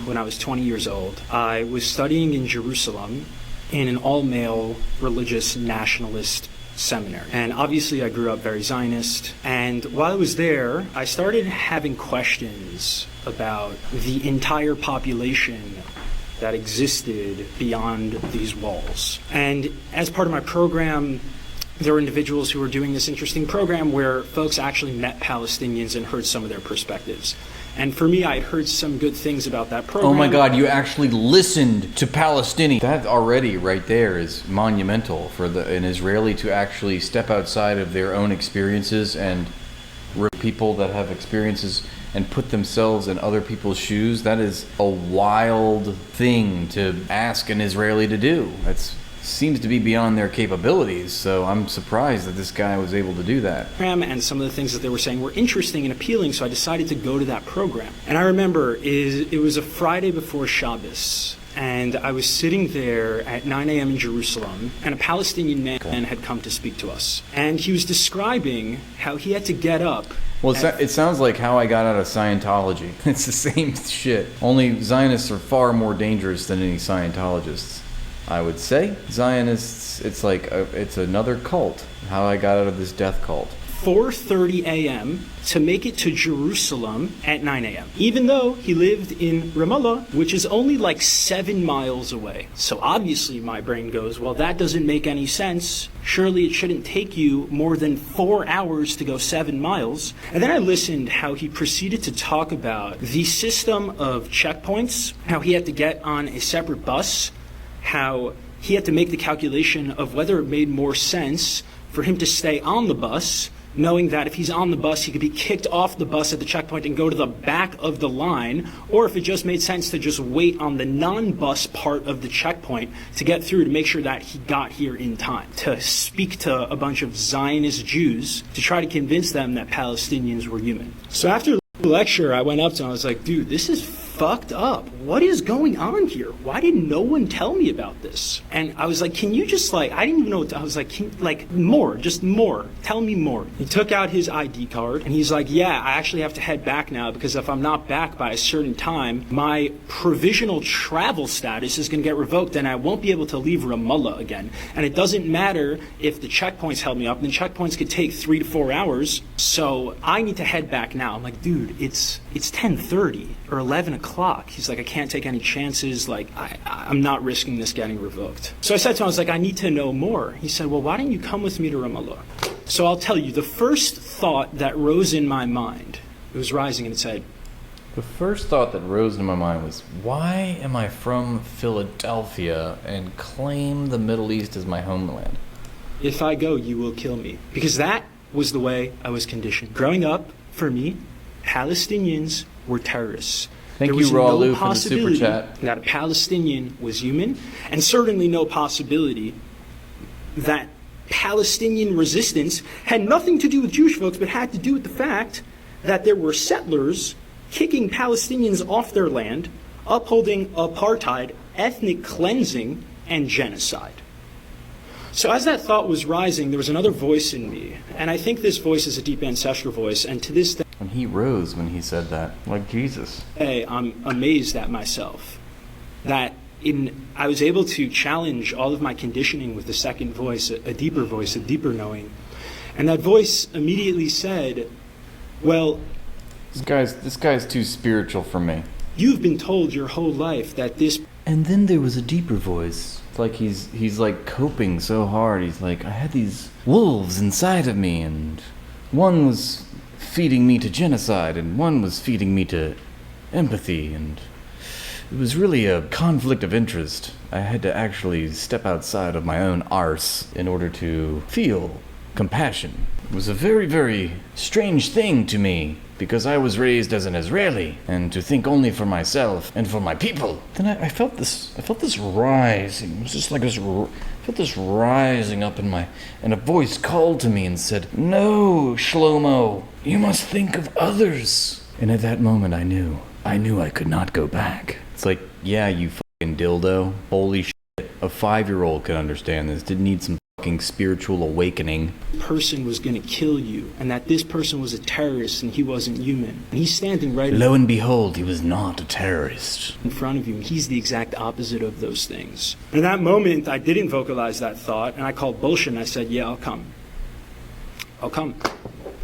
when I was 20 years old. I was studying in Jerusalem in an all-male religious nationalist seminary. And obviously I grew up very Zionist. And while I was there, I started having questions about the entire population that existed beyond these walls. And as part of my program, there were individuals who were doing this interesting program where folks actually met Palestinians and heard some of their perspectives. And for me, I had heard some good things about that program. Oh my God, you actually listened to Palestinians. That already right there is monumental for an Israeli to actually step outside of their own experiences and people that have experiences and put themselves in other people's shoes. That is a wild thing to ask an Israeli to do. That seems to be beyond their capabilities, so I'm surprised that this guy was able to do that. And some of the things that they were saying were interesting and appealing, so I decided to go to that program. And I remember it was a Friday before Shabbos, and I was sitting there at 9 a.m. in Jerusalem, and a Palestinian man had come to speak to us. And he was describing how he had to get up. Well, it sounds like how I got out of Scientology. It's the same shit. Only Zionists are far more dangerous than any Scientologists, I would say. Zionists, it's another cult. How I got out of this death cult. 4:30 a.m. to make it to Jerusalem at 9 a.m. Even though he lived in Ramallah, which is only like 7 miles away. So obviously my brain goes, well, that doesn't make any sense. Surely it shouldn't take you more than 4 hours to go 7 miles. And then I listened how he proceeded to talk about the system of checkpoints, how he had to get on a separate bus, how he had to make the calculation of whether it made more sense for him to stay on the bus, knowing that if he's on the bus, he could be kicked off the bus at the checkpoint and go to the back of the line, or if it just made sense to just wait on the non-bus part of the checkpoint to get through to make sure that he got here in time, to speak to a bunch of Zionist Jews to try to convince them that Palestinians were human. So after the lecture, I went up to him, I was like, dude, this is fucked up. What is going on here? Why did no one tell me about this? And I was like, can you just I didn't even know what I was like, more, just more. Tell me more. He took out his ID card and he's like, yeah, I actually have to head back now because if I'm not back by a certain time, my provisional travel status is going to get revoked and I won't be able to leave Ramallah again. And it doesn't matter if the checkpoints held me up. And the checkpoints could take 3 to 4 hours. So I need to head back now. I'm like, dude, it's 10:30 or 11 o'clock. He's like, I can't take any chances. Like, I'm not risking this getting revoked. So I said to him, I was like, I need to know more. He said, well, why don't you come with me to Ramallah? So I'll tell you, the first thought that rose in my mind, it was rising and it said, the first thought that rose in my mind was, why am I from Philadelphia and claim the Middle East as my homeland? If I go, you will kill me. Because that was the way I was conditioned. Growing up, for me, Palestinians were terrorists. Thank you, Ralu, for the super chat. That a Palestinian was human, and certainly no possibility that Palestinian resistance had nothing to do with Jewish folks, but had to do with the fact that there were settlers kicking Palestinians off their land, upholding apartheid, ethnic cleansing, and genocide. So as that thought was rising, there was another voice in me, and I think this voice is a deep ancestral voice, and to this day, and he rose when he said that, like Jesus. Hey, I'm amazed at myself that I was able to challenge all of my conditioning with the second voice, a deeper voice, a deeper knowing. And that voice immediately said, well, this guy's too spiritual for me. You've been told your whole life that this... And then there was a deeper voice. It's like he's like coping so hard. He's like, I had these wolves inside of me, and one was feeding me to genocide, and one was feeding me to empathy, and it was really a conflict of interest. I had to actually step outside of my own arse in order to feel compassion. It was a very, very strange thing to me, because I was raised as an Israeli, and to think only for myself and for my people. Then I felt this rising. It was just like this. I felt this rising up in my, and a voice called to me and said, "No, Shlomo, you must think of others." And at that moment, I knew I could not go back. It's like, yeah, you fucking dildo. Holy shit, a 5-year-old could understand this. Didn't need some fucking spiritual awakening. Person was going to kill you, and that this person was a terrorist and he wasn't human. And he's standing right Lo and behold, he was not a terrorist. in front of you, and he's the exact opposite of those things. In that moment, I didn't vocalize that thought, and I called bullshit, and I said, yeah, I'll come. I'll come.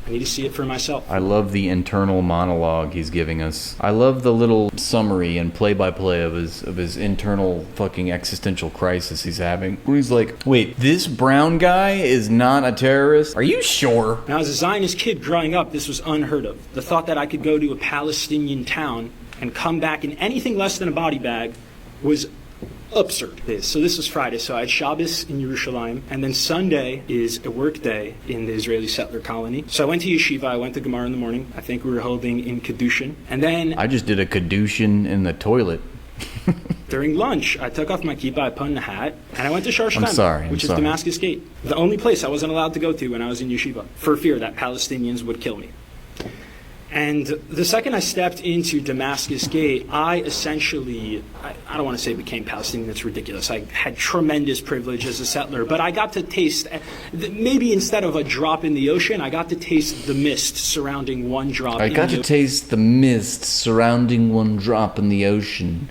I need to see it for myself. I love the internal monologue he's giving us. I love the little summary and play-by-play of his internal fucking existential crisis he's having. Where he's like, wait, this brown guy is not a terrorist? Are you sure? Now, as a Zionist kid growing up, this was unheard of. The thought that I could go to a Palestinian town and come back in anything less than a body bag was absurd. So this was Friday, so I had Shabbos in Jerusalem, and then Sunday is a work day in the Israeli settler colony. So I went to yeshiva, I went to Gemara in the morning. I think we were holding in Kedushin. And then I just did a Kedushin in the toilet. during lunch, I took off my kippah, I put on a hat, and I went to Shar I'm sorry. which is Damascus Gate. The only place I wasn't allowed to go to when I was in yeshiva, for fear that Palestinians would kill me. And the second I stepped into Damascus Gate, I essentially, I don't want to say became Palestinian, that's ridiculous. I had tremendous privilege as a settler, but I got to taste, maybe instead of a drop in the ocean, I got to taste the mist surrounding one drop in the ocean. I got to taste the mist surrounding one drop in the ocean.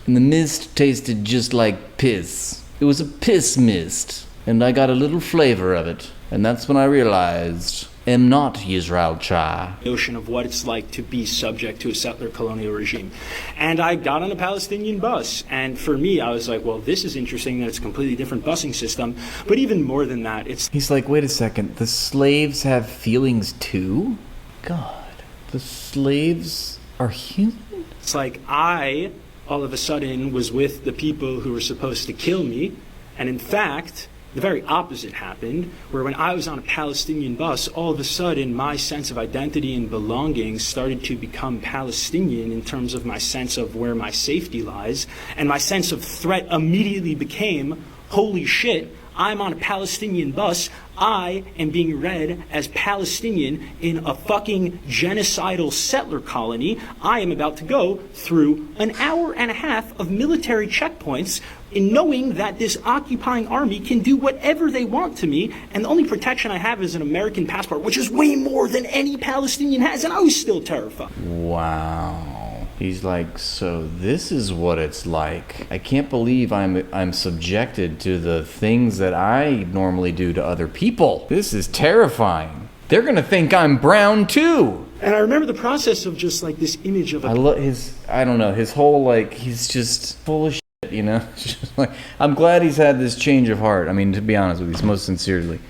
And the mist tasted just like piss. It was a piss mist. And I got a little flavor of it. And that's when I realized, am not Yisrael Cha. Notion of what it's like to be subject to a settler colonial regime. And I got on a Palestinian bus. And for me, I was like, well, this is interesting that it's a completely different busing system. But even more than that, He's like, wait a second, the slaves have feelings too? God, the slaves are human? It's like I, all of a sudden, was with the people who were supposed to kill me. And in fact, the very opposite happened, where when I was on a Palestinian bus, all of a sudden my sense of identity and belonging started to become Palestinian in terms of my sense of where my safety lies, and my sense of threat immediately became, holy shit, I'm on a Palestinian bus, I am being read as Palestinian in a fucking genocidal settler colony. I am about to go through an hour and a half of military checkpoints in knowing that this occupying army can do whatever they want to me, and the only protection I have is an American passport, which is way more than any Palestinian has, and I was still terrified. Wow. He's like, so this is what it's like. I can't believe I'm subjected to the things that I normally do to other people. This is terrifying. They're gonna think I'm brown too. And I remember the process of just like this image of I love his whole, like, he's just full of shit, you know? Just like, I'm glad he's had this change of heart. I mean, to be honest with you, most sincerely.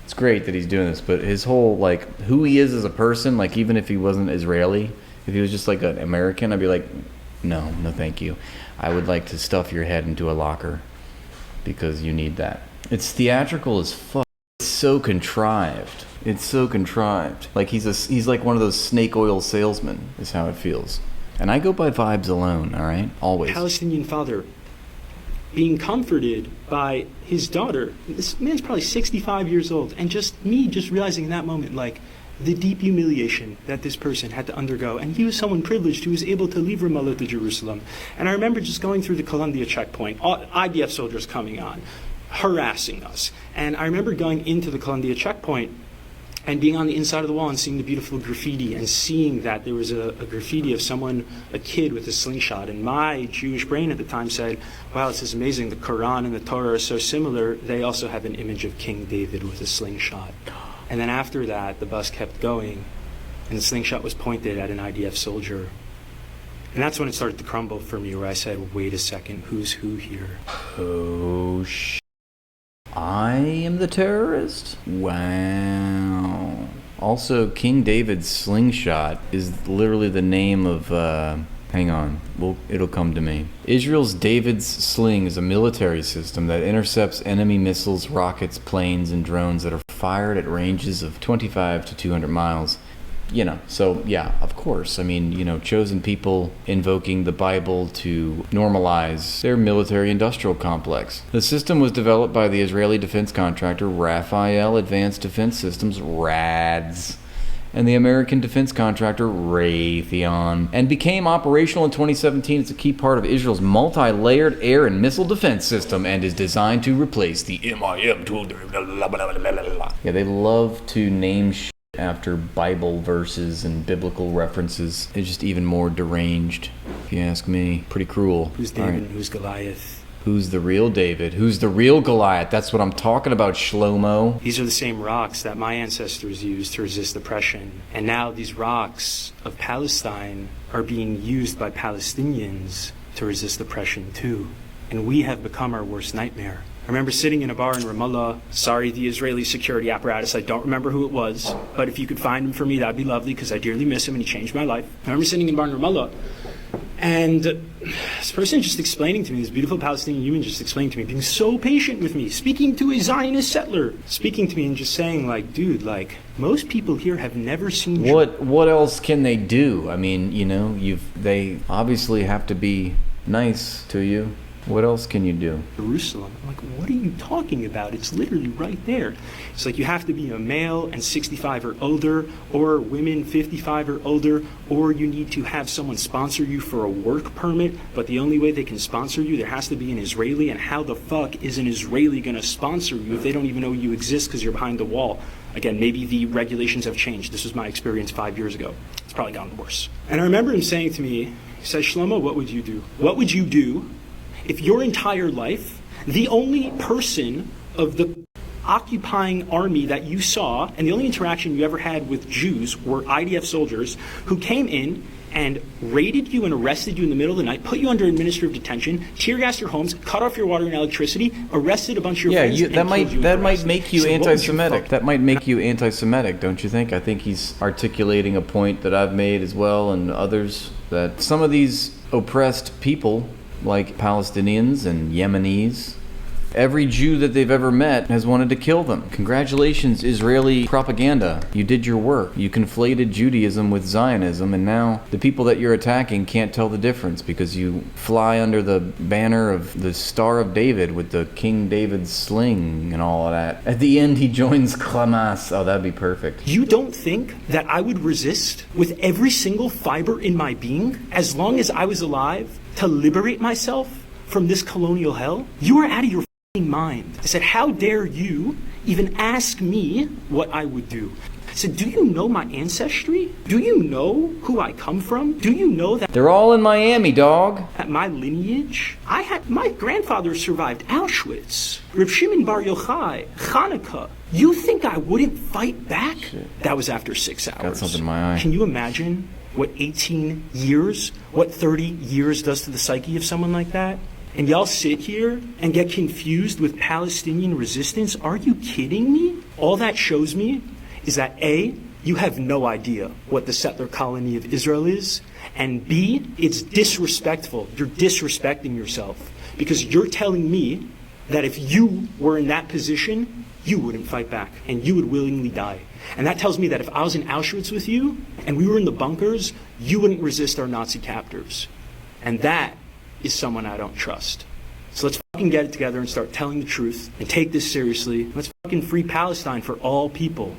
It's great that he's doing this, but his whole, like, who he is as a person, like, even if he wasn't Israeli, if he was just like an American, I'd be like, no thank you. I would like to stuff your head into a locker because you need that. It's theatrical as fuck. It's so contrived. Like he's like one of those snake oil salesmen is how it feels. And I go by vibes alone, all right? Always. Palestinian father being comforted by his daughter. This man's probably 65 years old, and just realizing in that moment, like, the deep humiliation that this person had to undergo. And he was someone privileged who was able to leave Ramallah to Jerusalem. And I remember just going through the Columbia checkpoint, IDF soldiers coming on, harassing us. And I remember going into the Columbia checkpoint and being on the inside of the wall and seeing the beautiful graffiti and seeing that there was a graffiti of someone, a kid with a slingshot. And my Jewish brain at the time said, wow, this is amazing. The Quran and the Torah are so similar. They also have an image of King David with a slingshot. And then after that, the bus kept going, and the slingshot was pointed at an IDF soldier. And that's when it started to crumble for me, where I said, wait a second, who's who here? Oh, I am the terrorist? Wow. Also, King David's slingshot is literally the name of, hang on, it'll come to me. Israel's David's sling is a military system that intercepts enemy missiles, rockets, planes, and drones that are fired at ranges of 25 to 200 miles. You know, so yeah, of course. I mean, you know, chosen people invoking the Bible to normalize their military-industrial complex. The system was developed by the Israeli defense contractor Rafael Advanced Defense Systems, RADS, and the American defense contractor Raytheon, and became operational in 2017. It's a key part of Israel's multi-layered air and missile defense system and is designed to replace the MIM tool. Yeah, they love to name shit after Bible verses and biblical references. They're just even more deranged, if you ask me. Pretty cruel. Who's David and who's Goliath? Who's the real David? Who's the real Goliath? That's what I'm talking about, Shlomo. These are the same rocks that my ancestors used to resist oppression. And now these rocks of Palestine are being used by Palestinians to resist oppression too. And we have become our worst nightmare. I remember sitting in a bar in Ramallah. Sorry, the Israeli security apparatus. I don't remember who it was. But if you could find him for me, that'd be lovely, because I dearly miss him and he changed my life. I remember sitting in a bar in Ramallah. And this person just explaining to me, this beautiful Palestinian human just explaining to me, being so patient with me, speaking to a Zionist settler, speaking to me and just saying, like, dude, like, most people here have never seen... What else can they do? I mean, you know, they obviously have to be nice to you. What else can you do? Jerusalem. I'm like, what are you talking about? It's literally right there. It's like you have to be a male and 65 or older, or women 55 or older, or you need to have someone sponsor you for a work permit, but the only way they can sponsor you, there has to be an Israeli, and how the fuck is an Israeli going to sponsor you if they don't even know you exist because you're behind the wall? Again, maybe the regulations have changed. This was my experience 5 years ago. It's probably gotten worse. And I remember him saying to me, he says, Shlomo, what would you do? What would you do if your entire life, the only person of the occupying army that you saw, and the only interaction you ever had with Jews were IDF soldiers who came in and raided you and arrested you in the middle of the night, put you under administrative detention, tear gassed your homes, cut off your water and electricity, arrested a bunch of your friends, that might make you anti-Semitic. That might make you anti-Semitic, don't you think? I think he's articulating a point that I've made as well, and others, that some of these oppressed people, like Palestinians and Yemenis, every Jew that they've ever met has wanted to kill them. Congratulations, Israeli propaganda. You did your work. You conflated Judaism with Zionism, and now the people that you're attacking can't tell the difference because you fly under the banner of the Star of David with the King David's sling and all of that. At the end, he joins Hamas. Oh, that'd be perfect. You don't think that I would resist with every single fiber in my being, as long as I was alive, to liberate myself from this colonial hell? You are out of your mind. I said, how dare you even ask me what I would do? I said, do you know my ancestry? Do you know who I come from? Do you know that they're all in Miami, dog? At my lineage, my grandfather survived Auschwitz, Reb Shimon Bar Yochai, Hanukkah. You think I wouldn't fight back? Shit. That was after 6 hours. Got something in my eye. Can you imagine what 18 years, what 30 years does to the psyche of someone like that? And y'all sit here and get confused with Palestinian resistance? Are you kidding me? All that shows me is that A, you have no idea what the settler colony of Israel is, and B, it's disrespectful. You're disrespecting yourself because you're telling me that if you were in that position, you wouldn't fight back and you would willingly die. And that tells me that if I was in Auschwitz with you and we were in the bunkers, you wouldn't resist our Nazi captors. And that is someone I don't trust. So let's fucking get it together and start telling the truth and take this seriously. Let's fucking free Palestine for all people,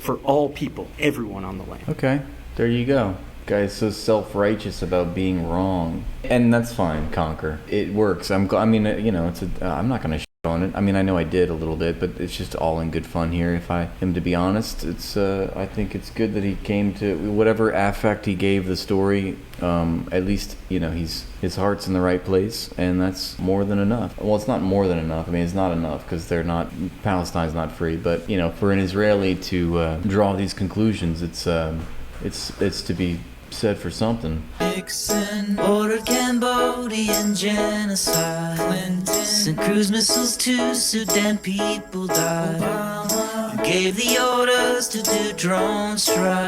everyone on the land. Okay, there you go. Guy's so self-righteous about being wrong. And that's fine, Conquer. It works. I'm not going to shit on it. I mean, I know I did a little bit, but it's just all in good fun here. If I am to be honest, I think it's good that he came to whatever affect he gave the story. At least, his heart's in the right place, and that's more than enough. Well, it's not more than enough. I mean, it's not enough because Palestine's not free. But for an Israeli to draw these conclusions, it's to be said for something. Nixon ordered Cambodian genocide. Clinton sent cruise missiles to Sudan, people died. Obama gave the orders to do drone strikes.